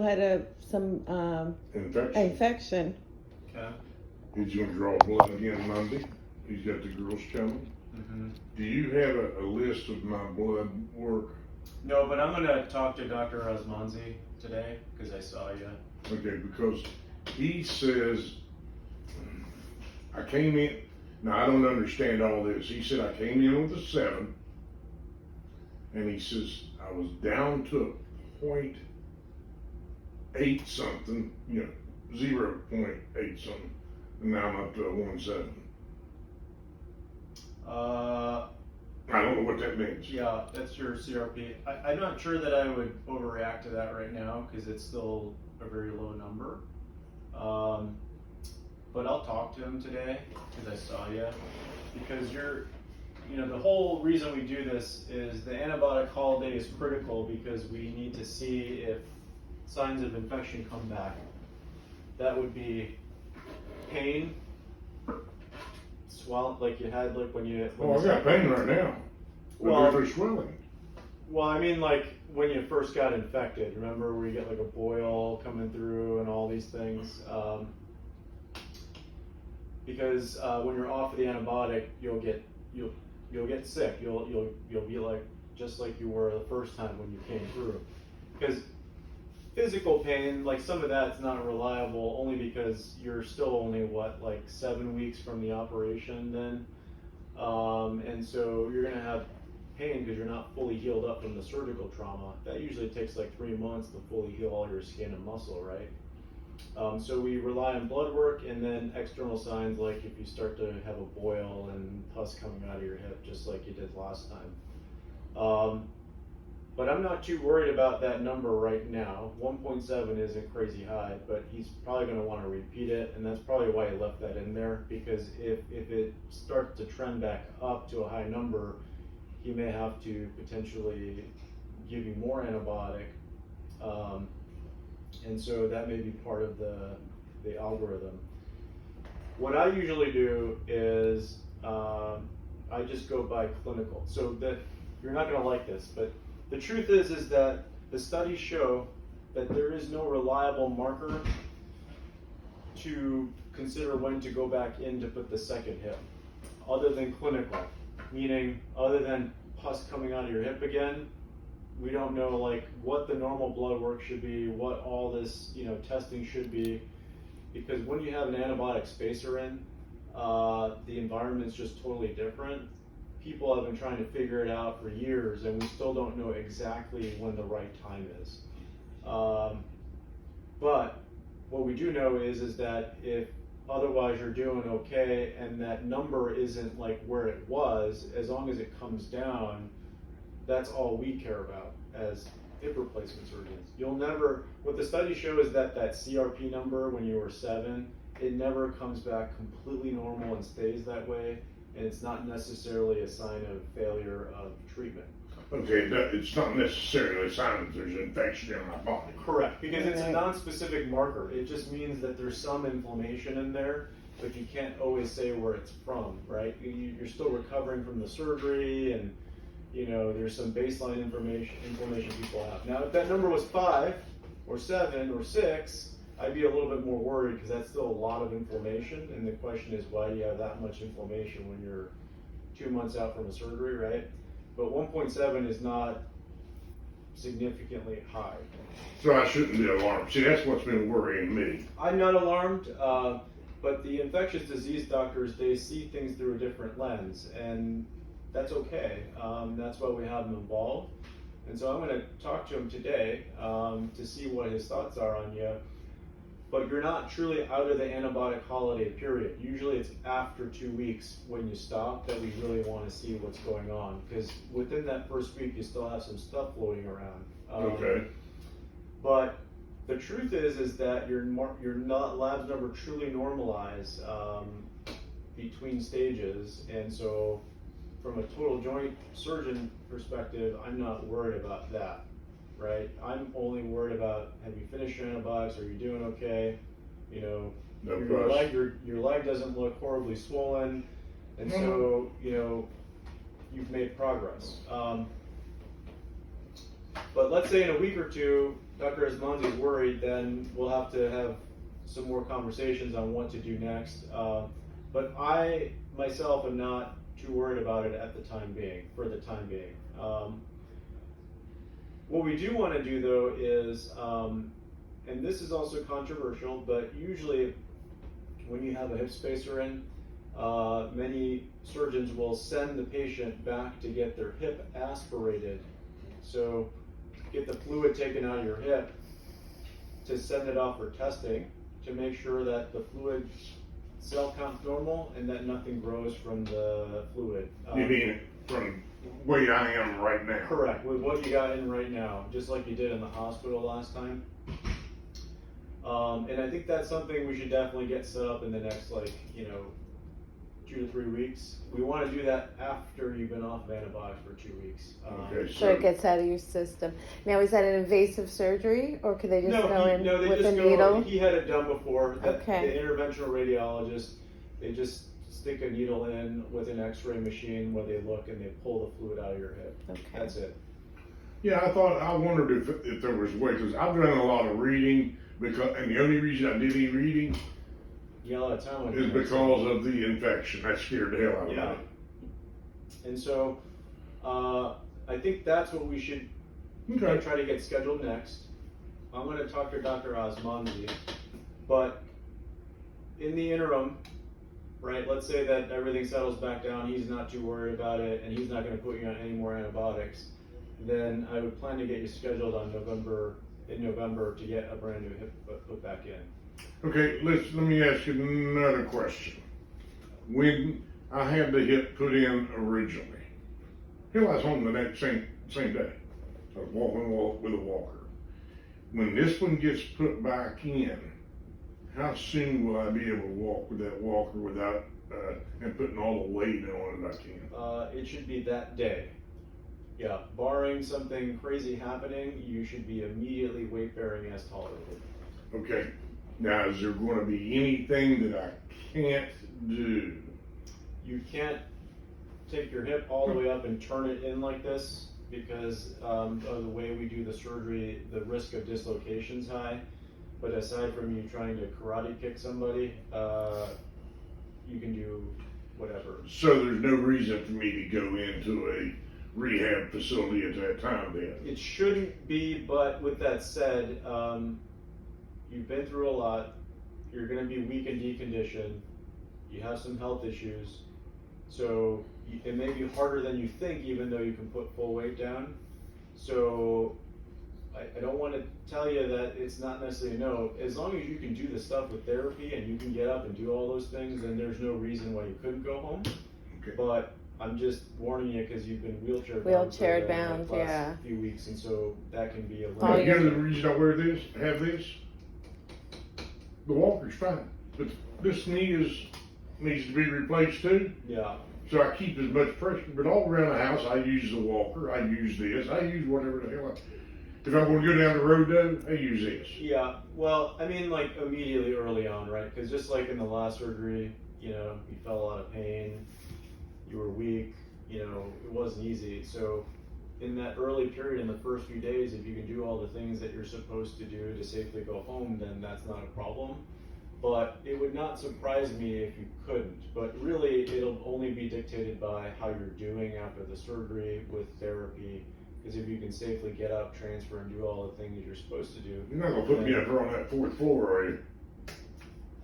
had some infection. Okay. He's gonna draw blood again Monday. He's got the girls coming. Mm-hmm. Do you have a list of my blood work? No, but I'm gonna talk to Dr. Osmanzi today because I saw you. Okay, because he says, I came in, now I don't understand all this. He said I came in with a 7, and he says I was down to 0.8 something, 0.8 something, and now I'm up to a 1.7. I don't know what that means. Yeah, that's your CRP. I'm not sure that I would overreact to that right now because it's still a very low number. But I'll talk to him today because I saw you. Because the whole reason we do this is the antibiotic holiday is critical because we need to see if signs of infection come back. That would be pain, swelling, like you had when I got pain right now. Well, there's swelling. Well, I mean, like when you first got infected, remember where you get like a boil coming through and all these things? Because when you're off of the antibiotic, you'll get sick. You'll be like just like you were the first time when you came through. Because physical pain, like some of that's not reliable, only because you're still only like 7 weeks from the operation then, and so you're gonna have pain because you're not fully healed up from the surgical trauma. That usually takes like 3 months to fully heal all your skin and muscle, right? So we rely on blood work and then external signs like if you start to have a boil and pus coming out of your hip, just like you did last time. But I'm not too worried about that number right now. 1.7 isn't crazy high, but he's probably going to want to repeat it, and that's probably why he left that in there, because if it starts to trend back up to a high number, he may have to potentially give you more antibiotic, and so that may be part of the algorithm. What I usually do is I just go by clinical. So that you're not going to like this, but the truth is that the studies show that there is no reliable marker to consider when to go back in to put the second hip, other than clinical, meaning other than pus coming out of your hip again. We don't know like what the normal blood work should be, what all this testing should be, because when you have an antibiotic spacer in, the environment's just totally different. People have been trying to figure it out for years, and we still don't know exactly when the right time is. But what we do know is that if otherwise you're doing okay, and that number isn't like where it was, as long as it comes down, that's all we care about as hip replacement surgeons. What the studies show is that CRP number when you were 7, it never comes back completely normal and stays that way. And it's not necessarily a sign of failure of treatment. Okay, it's not necessarily a sign that there's infection in my body. Correct, because it's a non-specific marker. It just means that there's some inflammation in there, but you can't always say where it's from, right? You're still recovering from the surgery, and there's some baseline inflammation people have. Now, if that number was 5 or 7 or 6, I'd be a little bit more worried because that's still a lot of inflammation, and the question is why do you have that much inflammation when you're 2 months out from a surgery, right? But 1.7 is not significantly high. So I shouldn't be alarmed. See, that's what's been worrying me. I'm not alarmed, but the infectious disease doctors, they see things through a different lens, and that's okay. That's why we have them involved. And so I'm going to talk to him today to see what his thoughts are on you. But you're not truly out of the antibiotic holiday period. Usually it's after 2 weeks when you stop that we really want to see what's going on. Because within that first week, you still have some stuff floating around. Okay. But the truth is that your labs never truly normalize between stages. And so from a total joint surgeon perspective, I'm not worried about that. Right? I'm only worried about, have you finished your antibiotics? Are you doing okay? Your leg doesn't look horribly swollen, and so you've made progress. But let's say in a week or two Dr. Esmonzi is worried, then we'll have to have some more conversations on what to do next. But I myself am not too worried about it at the time being, for the time being. What we do want to do though is, and this is also controversial, but usually when you have a hip spacer in, many surgeons will send the patient back to get their hip aspirated. So get the fluid taken out of your hip to send it off for testing to make sure that the fluid cell count's normal and that nothing grows from the fluid. You mean from where I am right now? Correct, with what you got in right now, just like you did in the hospital last time. And I think that's something we should definitely get set up in the next, 2 to 3 weeks. We want to do that after you've been off of antibiotics for 2 weeks. Okay, So it gets out of your system. Now, is that an invasive surgery, or could they just go in they with just a go, needle? He had it done before. Okay. The interventional radiologist, they just stick a needle in with an x-ray machine where they look and they pull the fluid out of your hip. Okay. That's it. Yeah, I wondered if there was a way, because I've done a lot of reading, and the only reason I did any reading You got a lot of time on your is hands. because of the infection. That scared the hell out of Yeah. me. And so, I think that's what we should Okay. try to get scheduled next. I'm going to talk to Dr. Osmonzi, but in the interim, right, let's say that everything settles back down, he's not too worried about it, and he's not going to put you on any more antibiotics, then I would plan to get you scheduled in November to get a brand new hip put back in. Okay, let me ask you another question. When I had the hip put in originally, I was home the next same day. I was walking with a walker. When this one gets put back in, how soon will I be able to walk with that walker without and putting all the weight on it I can? It should be that day. Yeah, barring something crazy happening, you should be immediately weight bearing as tolerated. Okay. Now, is there going to be anything that I can't do? You can't take your hip all the way up and turn it in like this because of the way we do the surgery, the risk of dislocation is high. But aside from you trying to karate kick somebody, you can do whatever. So there's no reason for me to go into a rehab facility at that time then? It shouldn't be, but with that said, you've been through a lot. You're going to be weak and deconditioned. You have some health issues. So it may be harder than you think, even though you can put full weight down. So I don't want to tell you that it's not necessarily a no. As long as you can do the stuff with therapy and you can get up and do all those things, then there's no reason why you couldn't go home. Okay. But I'm just warning you because you've been wheelchair Bound, for the yeah. last few weeks, and so that can be a Now, little. you know the reason I wear this, have this? The walker's fine, but this needs to be replaced too. Yeah. So I keep as much pressure, but all around the house, I use the walker, I use this, I use whatever the hell if I'm gonna go down the road though, I use this. Yeah, well, I mean, like immediately early on, right? Because just like in the last surgery, you felt a lot of pain, you were weak, it wasn't easy. So in that early period, in the first few days, if you can do all the things that you're supposed to do to safely go home, then that's not a problem. But it would not surprise me if you couldn't. But really, it'll only be dictated by how you're doing after the surgery with therapy. Because if you can safely get up, transfer, and do all the things you're supposed to do. You're not gonna put me up there on that 4th floor, are you?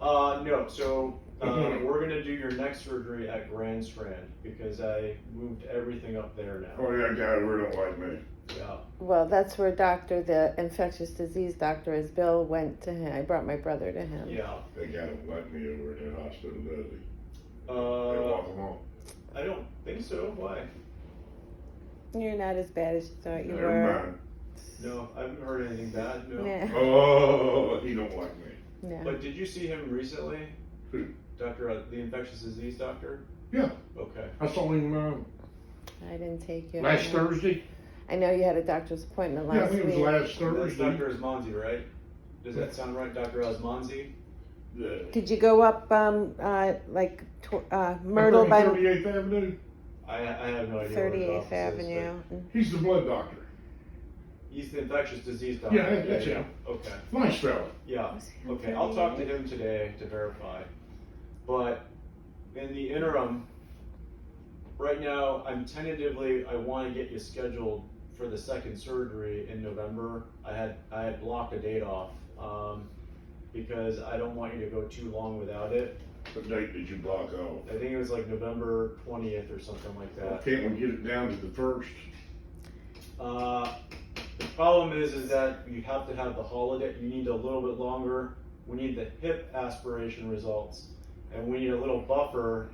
No. So we're gonna do your next surgery at Grand Strand because I moved everything up there now. Oh yeah, guy over don't like me. Yeah. Well, that's where the infectious disease doctor is. Bill went to him. I brought my brother to him. Yeah. That guy don't like me over at that hospital, does he? They walk him off. I don't think so. Why? You're not as bad as you thought you Never were. mind. No, I haven't heard anything bad. No. Yeah. Oh, he don't like me. Yeah. But did you see him recently? Who? Doctor, the infectious disease doctor? Yeah, Okay. I saw him I didn't take you. last Thursday. I know you had a doctor's appointment Yeah, I last think it was week. last That's Thursday. Dr. Osmonzi, right? Does that sound right, Dr. Osmonzi? Yeah. Did you go up Myrtle by 38th Avenue. I have no idea. where it's 38th office is, Avenue? He's the blood doctor. He's the infectious disease doctor. Yeah, that's him. Okay. Nice fella. Yeah. Okay. I'll talk to him today to verify. But in the interim, right now, I want to get you scheduled for the second surgery in November. I had blocked a date off because I don't want you to go too long without it. What date did you block off? I think it was like November 20th or something like that. Can't we get it down to the 1st? The problem is that you have to have the holiday. You need a little bit longer. We need the hip aspiration results, and we need a little buffer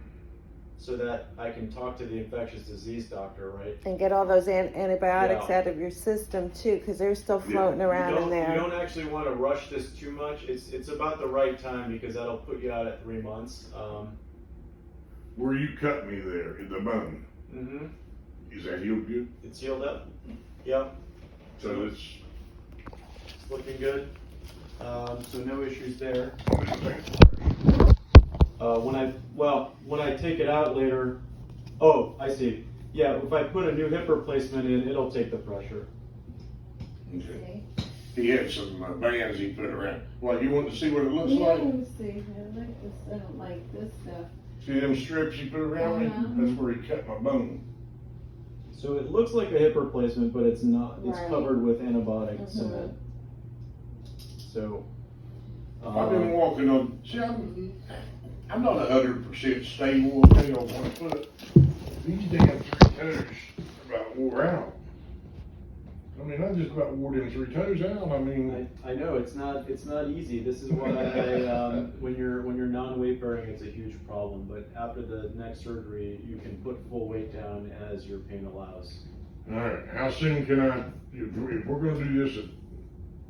so that I can talk to the infectious disease doctor, right? And get all those antibiotics Yeah. out of your system too, because they're still floating around in You there. don't actually want to rush this too much. It's about the right time because that'll put you out at 3 months. Where you cut me there, in the bone, Mm-hmm. is that healed good? It's healed up. Yep. So it's, It's looking good. So no issues there. When I take it out later, oh, I see. Yeah, if I put a new hip replacement in, it'll take the pressure. okay. He had some bands he put around. Well, you want to see what it looks Yeah, like? let me see. It's like this stuff. See them strips he put around me? That's where he cut my bone. So it looks like a hip replacement, but it's not. It's Right. covered with antibiotic cement. So. I've been walking on, see, I'm not 100% stable, okay, on 1 foot. These damn 3 toes about wore out. I mean, I just about wore them 3 toes out. I mean, I know it's not easy. This is why when you're non-weight bearing, it's a huge problem. But after the next surgery, you can put full weight down as your pain allows. all right, how soon can I, if we're gonna do this,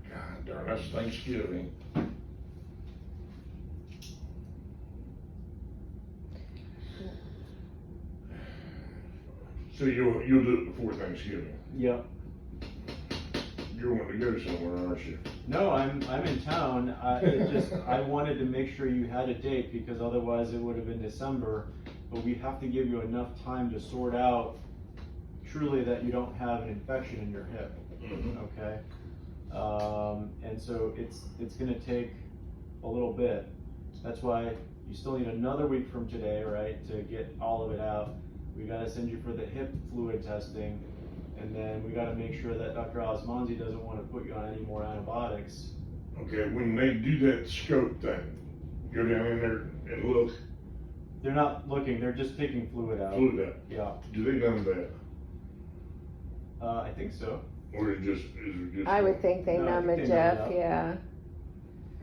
God darn, that's Thanksgiving. So you'll do it before Thanksgiving. Yep. You're wanting to go somewhere, aren't you? No, I'm in town. I wanted to make sure you had a date because otherwise it would have been December. But we have to give you enough time to sort out truly that you don't have an infection in your hip. Okay. And so it's going to take a little bit. That's why you still need another week from today, right, to get all of it out. We got to send you for the hip fluid testing, and then we got to make sure that Dr. Osmonzi doesn't want to put you on any more antibiotics. Okay, when they do that scope thing, go down in there and look, They're not looking; they're just taking fluid out. fluid out. Yeah, Do they know that? I think so. Or is it just? I would think they No, I numb think it, they numb it Jeff, up. yeah.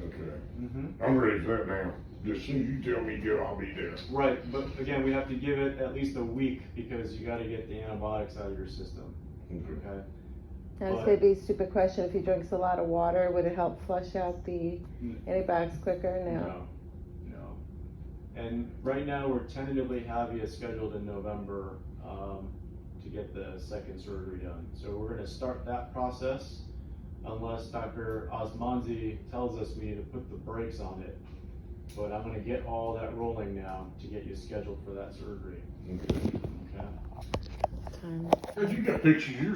Mm-hmm. I'm ready for that now. As soon as you tell me go, I'll be there. Right, but again, we have to give it at least a week because you got to get the antibiotics out of your system. Okay. Now, this But- may be a stupid question. If he drinks a lot of water, would it help flush out the antibiotics quicker? No. No. And right now, we're tentatively having it scheduled in November to get the second surgery done. So we're going to start that process unless Dr. Osmonzi tells us we need to put the brakes on it. But I'm going to get all that rolling now to get you scheduled for that surgery. Okay. Okay. Time. But you got pictures of your